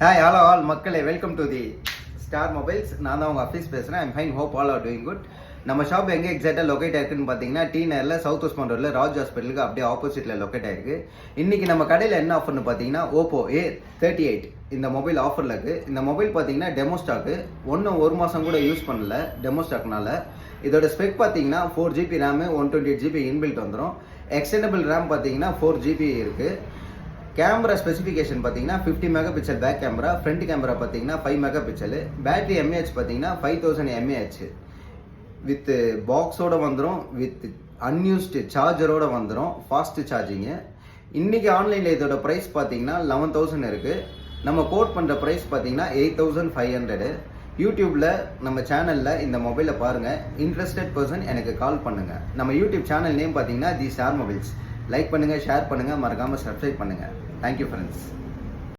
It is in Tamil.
ஹாய் ஹலோ ஆல் மக்களே, welcome to the star mobiles. நான் தான் உங்கள் ஆஃபீஸ் பேசுகிறேன். I'm fine, hope all are doing good. நம்ம ஷாப் எங்கே எக்ஸாக்டாக லொக்கேட் ஆயிருக்குன்னு பார்த்தீங்கன்னா டி நகரில் சவுத் வெஸ்ட் ரோடில் ராஜ் ஹாஸ்பிட்டலுக்கு அப்படியே ஆப்போசிட்டில் லொக்கேட் ஆயிருக்கு. இன்றைக்கி நம்ம கடையில் என்ன ஆஃபர்னு பார்த்தீங்கன்னா ஓப்போ A38 இந்த மொபைல் ஆஃபரில் இருக்குது. இந்த மொபைல் பார்த்தீங்கன்னா டெமோ ஸ்டாக்கு, ஒரு மாதம் கூட யூஸ் பண்ணல டெமோ ஸ்டாக்னால. இதோட ஸ்பெக் பார்த்தீங்கன்னா 4GB ரேமு, 128GB இன்பில்ட் வந்துடும். எக்ஸ்டெண்டபிள் ரேம் பார்த்தீங்கன்னா 4GB இருக்குது. கேமரா ஸ்பெசிஃபிகேஷன் பார்த்தீங்கன்னா 50 mega pixel back camera, front camera பார்த்தீங்கன்னா 5 மெகா பிக்சல், பேட்டரி எம்ஏஹெச் பார்த்தீங்கன்னா 5000 mAh வித் பாக்ஸோட வந்துடும், வித் அன்யூஸ்டு சார்ஜரோட வந்துடும், ஃபாஸ்ட் சார்ஜிங்கு. இன்றைக்கி ஆன்லைனில் இதோட ப்ரைஸ் பார்த்தீங்கன்னா 11,000 இருக்குது. நம்ம கோட் பண்ணுற ப்ரைஸ் பார்த்தீங்கன்னா 8,500. யூடியூப்பில் நம்ம சேனலில் இந்த மொபைலை பாருங்கள். இன்ட்ரெஸ்டட் பர்சன் எனக்கு கால் பண்ணுங்கள். நம்ம யூடியூப் சேனல் நேம் பார்த்தீங்கன்னா தி ஸ்டார் மொபைல்ஸ். லைக் பண்ணுங்கள், ஷேர் பண்ணுங்கள், மறக்காமல் சப்ஸ்கிரைப் பண்ணுங்கள். Thank you friends.